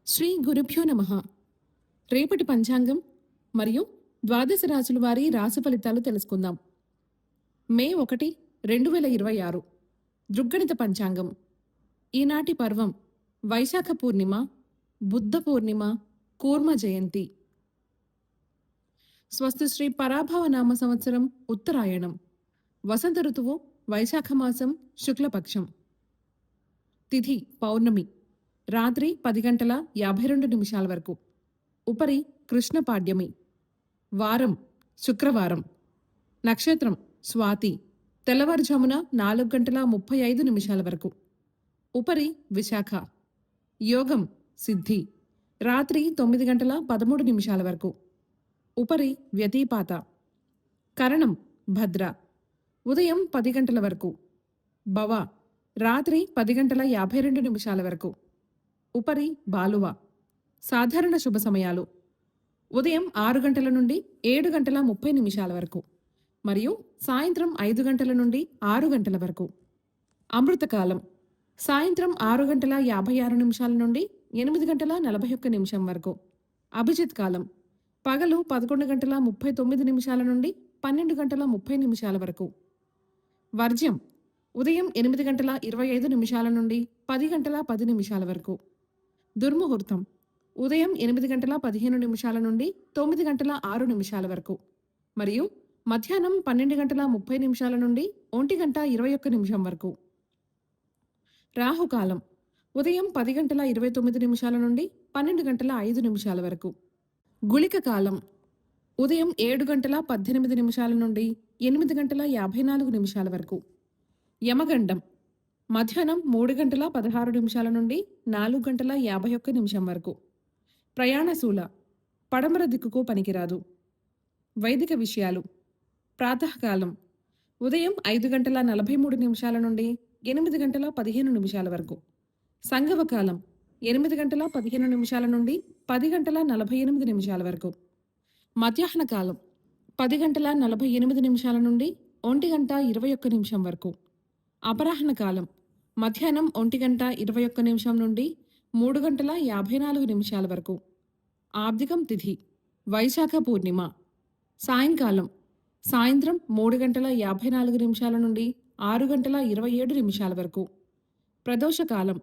శ్రీ గురుభ్యో నమః. రేపటి పంచాంగం మరియు ద్వాదశ రాశుల వారి రాశి ఫలితాలు తెలుసుకుందాం. మే 1, 2026 దృగ్గణిత పంచాంగం. ఈనాటి పర్వం వైశాఖ పూర్ణిమ, బుద్ధ పూర్ణిమ, కూర్మ జయంతి. స్వస్తి శ్రీ పరాభవ నామ సంవత్సరం ఉత్తరాయణం. వసంత ఋతువు వైశాఖ మాసం శుక్లపక్షం. తిథి పౌర్ణమి రాత్రి 10:52 వరకు. ఉపరి కృష్ణపాడ్యమి. వారం శుక్రవారం. నక్షత్రం స్వాతి. తెల్లవారుజామున 4:35 వరకు. ఉపరి విశాఖ. యోగం సిద్ధి. రాత్రి 9:13 వరకు. ఉపరి వ్యతిపాత. కరణం భద్ర. ఉదయం 10 గంటల వరకు. భవ రాత్రి 10:52 వరకు. ఉపరి బాలువ. సాధారణ శుభ సమయాలు ఉదయం 6 గంటల నుండి 7:30 వరకు మరియు సాయంత్రం 5 గంటల నుండి 6 గంటల వరకు. అమృతకాలం సాయంత్రం 6:56 నుండి 8:41 వరకు. అభిజిత్ కాలం పగలు 11:39 నుండి 12:30 వరకు. వర్జ్యం ఉదయం 8:25 నుండి 10:10 వరకు. దుర్ముహూర్తం ఉదయం 8:15 నుండి 9:06 వరకు మరియు మధ్యాహ్నం 12:30 నుండి 1:21 వరకు. రాహుకాలం ఉదయం 10:29 నుండి 12:05 వరకు. గుళిక కాలం ఉదయం 7:18 నుండి 8:54 వరకు. యమగండం మధ్యాహ్నం 3:16 నుండి 4:51 వరకు. ప్రయాణశూల పడమర దిక్కుకు పనికిరాదు. వైదిక విషయాలు ప్రాతకాలం ఉదయం 5:43 నుండి 8:15 వరకు. సంగమకాలం 8:15 నుండి 10:48 వరకు. మధ్యాహ్న కాలం 10:48 నుండి 1:21 వరకు. అపరాహ్న కాలం మధ్యాహ్నం 1:21 నుండి 3:54 వరకు. ఆబ్దికం తిథి వైశాఖ పూర్ణిమ. సాయంకాలం సాయంత్రం 3:54 నుండి 6:27 వరకు. ప్రదోషకాలం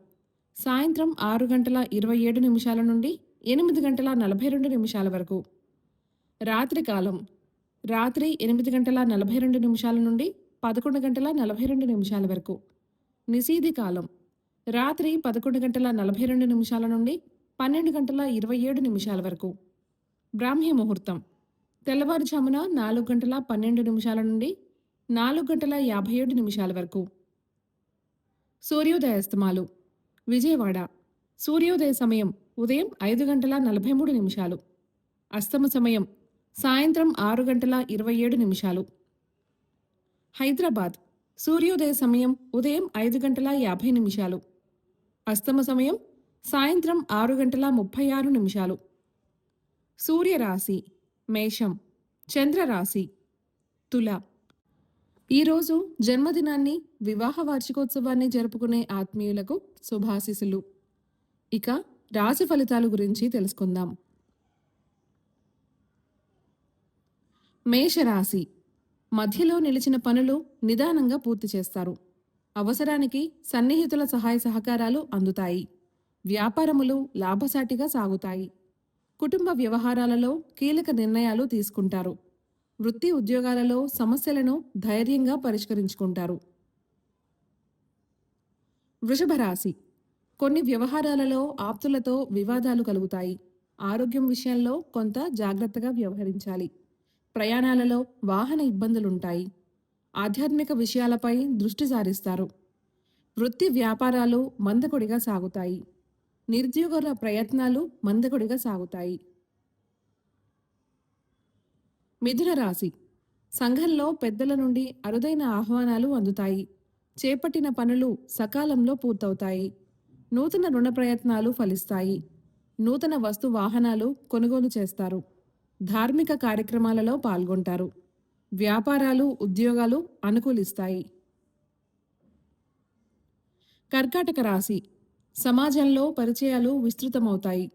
సాయంత్రం 6:27 నుండి 8:42 వరకు. రాత్రికాలం రాత్రి 8:42 నుండి 11:42 వరకు. నిశీధి కాలం రాత్రి 11:42 నుండి 12:27 వరకు. బ్రాహ్మీ ముహూర్తం తెల్లవారుజామున 4:12 నుండి 4:57 వరకు. సూర్యోదయాస్తమాలు విజయవాడ సూర్యోదయ సమయం ఉదయం 5:43. అస్తమ సమయం సాయంత్రం 6:27. హైదరాబాద్ సూర్యోదయ సమయం ఉదయం 5:50. అస్తమ సమయం సాయంత్రం 6:36. సూర్యరాశి మేషం, చంద్రరాశి తుల. ఈరోజు జన్మదినాన్ని, వివాహ వార్షికోత్సవాన్ని జరుపుకునే ఆత్మీయులకు శుభాశీస్సులు. ఇక రాశి ఫలితాల గురించి తెలుసుకుందాం. మేషరాశి మధ్యలో నిలిచిన పనులు నిదానంగా పూర్తి చేస్తారు. అవసరానికి సన్నిహితుల సహాయ సహకారాలు అందుతాయి. వ్యాపారములు లాభసాటిగా సాగుతాయి. కుటుంబ వ్యవహారాలలో కీలక నిర్ణయాలు తీసుకుంటారు. వృత్తి ఉద్యోగాలలో సమస్యలను ధైర్యంగా పరిష్కరించుకుంటారు. వృషభ రాశి కొన్ని వ్యవహారాలలో ఆప్తులతో వివాదాలు కలుగుతాయి. ఆరోగ్యం విషయంలో కొంత జాగ్రత్తగా వ్యవహరించాలి. ప్రయాణాలలో వాహన ఇబ్బందులుంటాయి. ఆధ్యాత్మిక విషయాలపై దృష్టి సారిస్తారు. వృత్తి వ్యాపారాలు మందకొడిగా సాగుతాయి. నిరుద్యోగుల ప్రయత్నాలు మందకొడిగా సాగుతాయి. మిథున రాశి సంఘంలో పెద్దల నుండి అరుదైన ఆహ్వానాలు అందుతాయి. చేపట్టిన పనులు సకాలంలో పూర్తవుతాయి. నూతన రుణ ప్రయత్నాలు ఫలిస్తాయి. నూతన వస్తు వాహనాలు కొనుగోలు చేస్తారు. ధార్మిక కార్యక్రమాలలో పాల్గొంటారు. వ్యాపారాలు ఉద్యోగాలు అనుకూలిస్తాయి. కర్కాటక రాశి సమాజంలో పరిచయాలు విస్తృతమవుతాయి.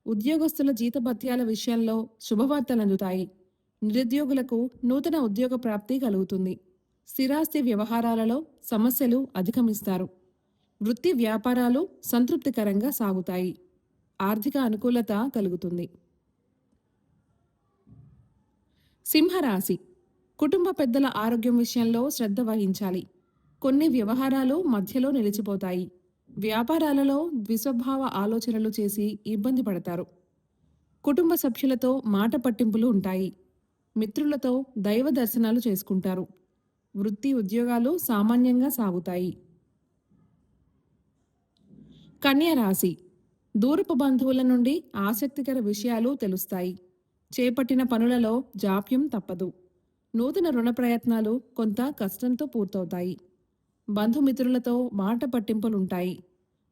ఉద్యోగస్తుల జీతభత్యాల విషయంలో శుభవార్తలు అందుతాయి. నిరుద్యోగులకు నూతన ఉద్యోగ ప్రాప్తి కలుగుతుంది. స్థిరాస్తి వ్యవహారాలలో సమస్యలు అధిగమిస్తారు. వృత్తి వ్యాపారాలు సంతృప్తికరంగా సాగుతాయి. ఆర్థిక అనుకూలత కలుగుతుంది. సింహరాశి. కుటుంబ పెద్దల ఆరోగ్యం విషయంలో శ్రద్ధ వహించాలి. కొన్ని వ్యవహారాలు మధ్యలో నిలిచిపోతాయి. వ్యాపారాలలో ద్విస్వభావ ఆలోచనలు చేసి ఇబ్బంది పడతారు. కుటుంబ సభ్యులతో మాట పట్టింపులు ఉంటాయి. మిత్రులతో దైవ దర్శనాలు చేసుకుంటారు. వృత్తి ఉద్యోగాలు సామాన్యంగా సాగుతాయి. కన్యా రాశి. దూరపు బంధువుల నుండి ఆసక్తికర విషయాలు తెలుస్తాయి. చేపట్టిన పనులలో జాప్యం తప్పదు. నూతన రుణ ప్రయత్నాలు కొంత కష్టంతో పూర్తవుతాయి. బంధుమిత్రులతో మాట పట్టింపులుంటాయి.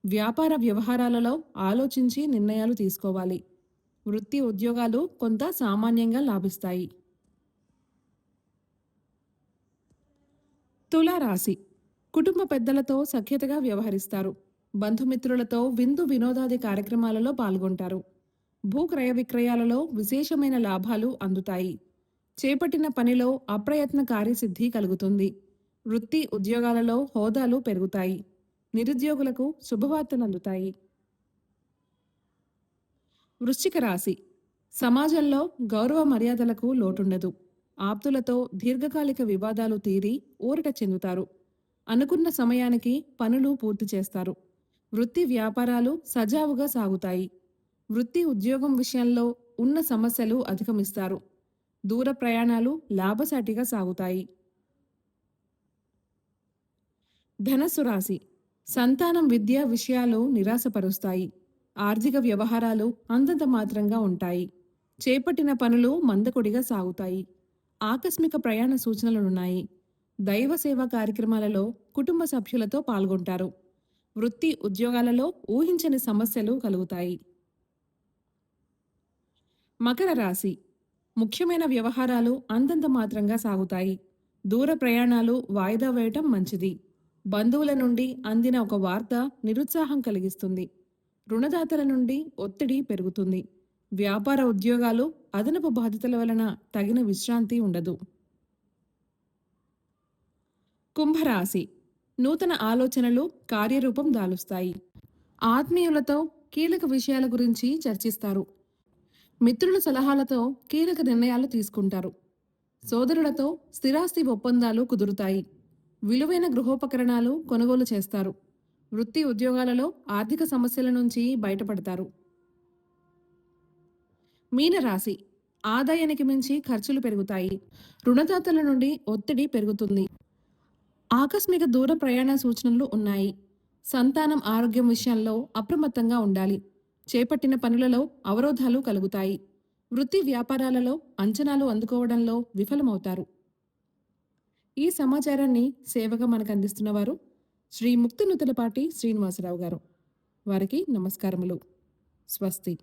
వ్యాపార వ్యవహారాలలో ఆలోచించి నిర్ణయాలు తీసుకోవాలి. వృత్తి ఉద్యోగాలు కొంత సామాన్యంగా లాభిస్తాయి. తులారాశి. కుటుంబ పెద్దలతో సఖ్యతగా వ్యవహరిస్తారు. బంధుమిత్రులతో విందు వినోదాది కార్యక్రమాలలో పాల్గొంటారు. భూ క్రయ విక్రయాలలో విశేషమైన లాభాలు అందుతాయి. చేపట్టిన పనిలో అప్రయత్న కార్యసిద్ధి కలుగుతుంది. వృత్తి ఉద్యోగాలలో హోదాలు పెరుగుతాయి. నిరుద్యోగులకు శుభవార్తలు అందుతాయి. వృశ్చిక రాశి. సమాజంలో గౌరవ మర్యాదలకు లోటుండదు. ఆప్తులతో దీర్ఘకాలిక వివాదాలు తీరి ఊరట చెందుతారు. అనుకున్న సమయానికి పనులు పూర్తి చేస్తారు. వృత్తి వ్యాపారాలు సజావుగా సాగుతాయి. వృత్తి ఉద్యోగం విషయంలో ఉన్న సమస్యలు అధిగమిస్తారు. దూర ప్రయాణాలు లాభసాటిగా సాగుతాయి. ధనస్సు రాశి. సంతానం విద్యా విషయాలు నిరాశపరుస్తాయి. ఆర్థిక వ్యవహారాలు అంతంత మాత్రంగా ఉంటాయి. చేపట్టిన పనులు మందకొడిగా సాగుతాయి. ఆకస్మిక ప్రయాణ సూచనలున్నాయి. దైవ సేవా కార్యక్రమాలలో కుటుంబ సభ్యులతో పాల్గొంటారు. వృత్తి ఉద్యోగాలలో ఊహించని సమస్యలు కలుగుతాయి. మకర రాశి. ముఖ్యమైన వ్యవహారాలు అంతంత మాత్రంగా సాగుతాయి. దూర ప్రయాణాలు వాయిదా వేయటం మంచిది. బంధువుల నుండి అందిన ఒక వార్త నిరుత్సాహం కలిగిస్తుంది. రుణదాతల నుండి ఒత్తిడి పెరుగుతుంది. వ్యాపార ఉద్యోగాలు అదనపు బాధ్యతల వలన తగిన విశ్రాంతి ఉండదు. కుంభరాశి. నూతన ఆలోచనలు కార్యరూపం దాలుస్తాయి. ఆత్మీయులతో కీలక విషయాల గురించి చర్చిస్తారు. మిత్రుల సలహాలతో కీలక నిర్ణయాలు తీసుకుంటారు. సోదరులతో స్థిరాస్తి ఒప్పందాలు కుదురుతాయి. విలువైన గృహోపకరణాలు కొనుగోలు చేస్తారు. వృత్తి ఉద్యోగాలలో ఆర్థిక సమస్యల నుంచి బయటపడతారు. మీనరాశి. ఆదాయానికి మించి ఖర్చులు పెరుగుతాయి. రుణదాతల నుండి ఒత్తిడి పెరుగుతుంది. ఆకస్మిక దూర ప్రయాణ సూచనలు ఉన్నాయి. సంతానం ఆరోగ్యం విషయంలో అప్రమత్తంగా ఉండాలి. చేపట్టిన పనులలో అవరోధాలు కలుగుతాయి. వృత్తి వ్యాపారాలలో అంచనాలు అందుకోవడంలో విఫలమవుతారు. ఈ సమాచారాన్ని సేవగా మనకు అందిస్తున్నవారు శ్రీ ముక్తినుతలపాటి శ్రీనివాసరావు గారు. వారికి నమస్కారములు. స్వస్తి.